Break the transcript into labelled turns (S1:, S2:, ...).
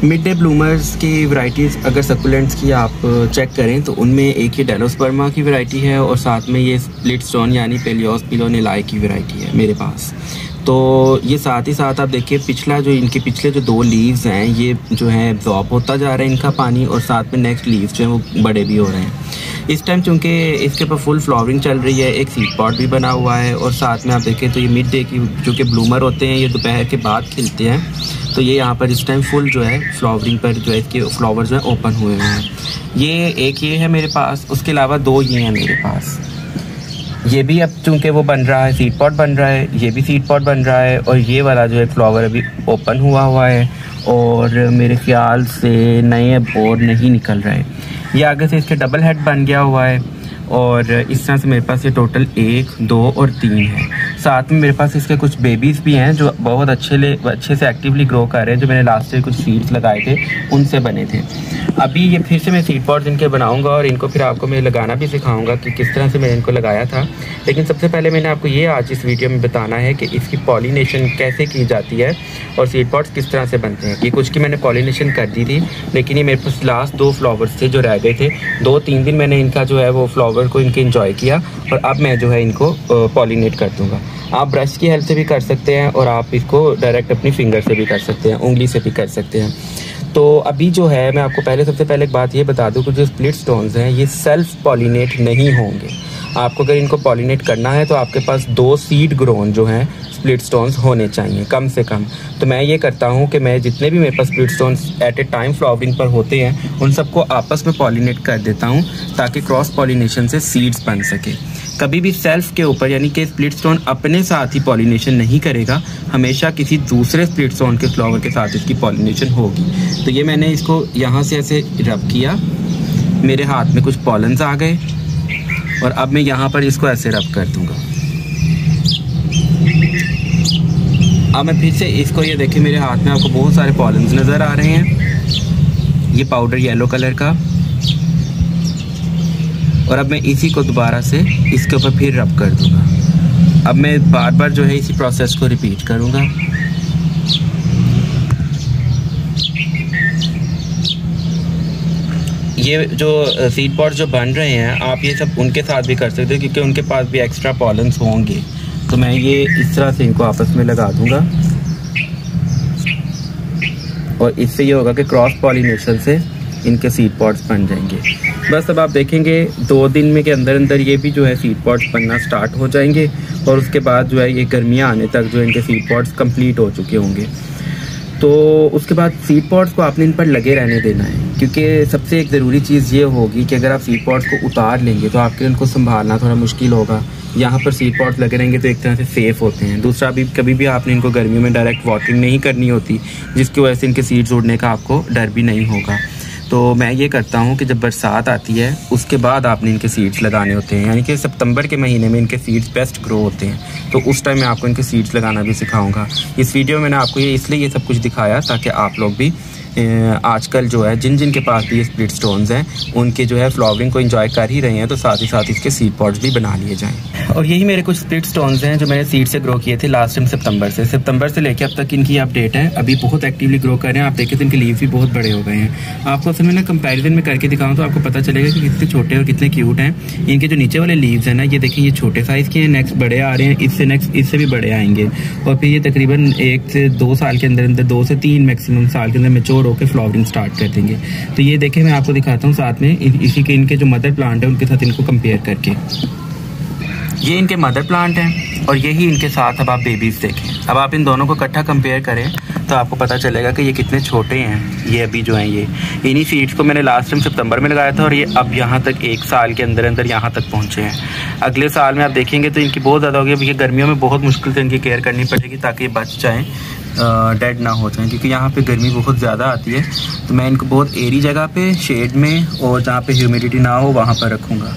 S1: Mid day bloomers की varieties अगर succulents की आप चेक करें तो उनमें एक ही डेलोस्पर्मा की वैरायटी है और साथ में ये स्प्लिट स्टोन यानी पेलियोस पिलोनेलाई की वैरायटी है मेरे पास। तो ये साथ ही साथ आप देखिए इनके पिछले जो 2 लीव्स हैं ये जो है एब्जॉर्ब होता जा रहा है इनका पानी, और साथ में नेक्स्ट लीव्स जो है वो बड़े भी हो रहे हैं। इस टाइम चूँकि इसके ऊपर फुल फ्लावरिंग चल रही है, एक सीड पॉट भी बना हुआ है, और साथ में आप देखें तो ये मिड डे की जो कि ब्लूमर होते हैं ये दोपहर के बाद खिलते हैं, तो ये यहाँ पर इस टाइम फुल जो है फ्लावरिंग पर जो है इसके फ्लावर जो है ओपन हुए हुए हैं। ये है मेरे पास, उसके अलावा 2 ये हैं मेरे पास। ये भी अब चूँकि वो बन रहा है, सीड पॉट बन रहा है, ये भी सीड पॉट बन रहा है, और ये वाला जो है फ्लावर अभी ओपन हुआ है और मेरे ख्याल से नए अब और नहीं निकल रहा है। ये आगे से इसके डबल हेड बन गया हुआ है, और इस तरह से मेरे पास ये टोटल 1, 2 और 3 है। साथ में मेरे पास इसके कुछ बेबीज़ भी हैं जो बहुत अच्छे से एक्टिवली ग्रो कर रहे हैं, जो मैंने लास्ट ईयर कुछ सीड्स लगाए थे उनसे बने थे। अभी ये फिर से मैं सीड पॉट्स इनके बनाऊंगा और इनको फिर आपको मैं लगाना भी सिखाऊंगा कि किस तरह से मैंने इनको लगाया था। लेकिन सबसे पहले मैंने आपको ये आज इस वीडियो में बताना है कि इसकी पॉलिनेशन कैसे की जाती है और सीड पॉट्स किस तरह से बनते हैं। ये कुछ की मैंने पॉलिनेशन कर दी थी, लेकिन ये मेरे पास लास्ट 2 फ्लावर्स थे जो रह गए थे। 2-3 दिन मैंने इनका जो है वो फ्लावर को इनके इंजॉय किया, और अब मैं जो है इनको पॉलिनेट कर दूँगा। आप ब्रश की हेल्प से भी कर सकते हैं और आप इसको डायरेक्ट अपनी फिंगर से भी कर सकते हैं, उंगली से भी कर सकते हैं। तो अभी जो है मैं आपको सबसे पहले एक बात ये बता दूं कि जो स्प्लिट स्टोन्स हैं ये सेल्फ पॉलिनेट नहीं होंगे। आपको अगर इनको पॉलिनेट करना है तो आपके पास 2 सीड ग्रोन जो हैं स्प्लिट स्टोन्स होने चाहिए कम से कम। तो मैं ये करता हूँ कि मैं जितने भी मेरे पास split stones at a time flowering पर होते हैं उन सबको आपस में पॉलिनेट कर देता हूँ, ताकि क्रॉस पॉलिनेशन से सीड्स बन सके। कभी भी सेल्फ के ऊपर यानी कि स्प्लिट स्टोन अपने साथ ही पॉलिनेशन नहीं करेगा, हमेशा किसी दूसरे स्प्लिट स्टोन के फ्लावर के साथ इसकी पॉलिनेशन होगी। तो ये मैंने इसको यहाँ से ऐसे रब किया, मेरे हाथ में कुछ पॉलन्स आ गए, और अब मैं यहाँ पर इसको ऐसे रब कर दूँगा। अब मैं फिर से इसको, ये देखिए मेरे हाथ में आपको बहुत सारे पॉलन्स नज़र आ रहे हैं, ये पाउडर येलो कलर का, और अब मैं इसी को दोबारा से इसके ऊपर फिर रब कर दूंगा। अब मैं बार बार जो है इसी प्रोसेस को रिपीट करूंगा। ये जो सीड पॉट जो बन रहे हैं आप ये सब उनके साथ भी कर सकते हो, क्योंकि उनके पास भी एक्स्ट्रा पॉलन्स होंगे। तो मैं ये इस तरह से इनको आपस में लगा दूंगा, और इससे ये होगा कि क्रॉस पॉलिनेशन से इनके सीड पॉट्स बन जाएंगे। बस अब आप देखेंगे 2 दिन में के अंदर अंदर ये भी जो है सीड पॉट्स बनना स्टार्ट हो जाएंगे, और उसके बाद जो है ये गर्मियाँ आने तक जो इनके सीड पॉट्स कंप्लीट हो चुके होंगे। तो उसके बाद सीड पॉट्स को आपने इन पर लगे रहने देना है, क्योंकि सबसे एक ज़रूरी चीज़ ये होगी कि अगर आप सीड पॉट्स को उतार लेंगे तो आपके उनको संभालना थोड़ा मुश्किल होगा। यहाँ पर सीड पॉट्स लगे रहेंगे तो एक तरह से सेफ़ होते हैं। दूसरा, कभी भी आपने इनको गर्मियों में डायरेक्ट वाटरिंग नहीं करनी होती, जिसकी वजह से इनके सीड्स उड़ने का आपको डर भी नहीं होगा। तो मैं ये करता हूँ कि जब बरसात आती है उसके बाद आपने इनके सीड्स लगाने होते हैं, यानी कि सितंबर के महीने में इनके सीड्स बेस्ट ग्रो होते हैं। तो उस टाइम मैं आपको इनके सीड्स लगाना भी सिखाऊंगा। इस वीडियो में मैंने आपको ये इसलिए ये सब कुछ दिखाया ताकि आप लोग भी आजकल जो है जिन के पास भी ये स्प्लिट स्टोन्स हैं उनके जो है फ्लावरिंग को एंजॉय कर ही रहे हैं, तो साथ ही साथ इसके सीड पॉट्स भी बना लिए जाएं। और यही मेरे कुछ स्प्लिट स्टोन्स हैं जो मैंने सीड से ग्रो किए थे लास्ट टाइम सितंबर से लेकर अब तक इनकी अपडेट है। अभी बहुत एक्टिवली ग्रो कर रहे हैं। आप देखें तो इनके लीव्स भी बहुत बड़े हो गए हैं। आपको असल में ना कंपैरिजन में करके दिखाऊं तो आपको पता चलेगा कि कितने छोटे और कितने क्यूट हैं। इनके जो नीचे वाले लीव्स हैं ना, ये देखिए ये छोटे साइज़ के हैं, नेक्स्ट बड़े आ रहे हैं, इससे भी बड़े आएंगे, और फिर ये तकरीबन 1 से 2 साल के अंदर 2 से 3 मैक्सिमम साल के अंदर मैच्योर होकर फ्लावरिंग स्टार्ट कर देंगे। तो ये देखें मैं आपको दिखाता हूँ साथ में इसी के इनके जो मदर प्लांट है उनके साथ इनको कंपेयर करके। ये इनके मदर प्लांट हैं और यही इनके साथ अब आप बेबीज देखें। अब आप इन दोनों को इकट्ठा कंपेयर करें तो आपको पता चलेगा कि ये कितने छोटे हैं। ये अभी जो हैं ये इन्हीं सीड्स को मैंने लास्ट टाइम सितंबर में लगाया था, और ये अब यहाँ तक 1 साल के अंदर अंदर यहाँ तक पहुँचे हैं। अगले साल में आप देखेंगे तो इनकी बहुत ज़्यादा होगी। अब ये गर्मियों में बहुत मुश्किल से इनकी केयर करनी पड़ेगी ताकि ये बच जाएँ, डेड ना हो जाए, क्योंकि यहाँ पे गर्मी बहुत ज़्यादा आती है। तो मैं इनको बहुत एरी जगह पे शेड में और जहाँ पे ह्यूमिडिटी ना हो वहाँ पर रखूँगा।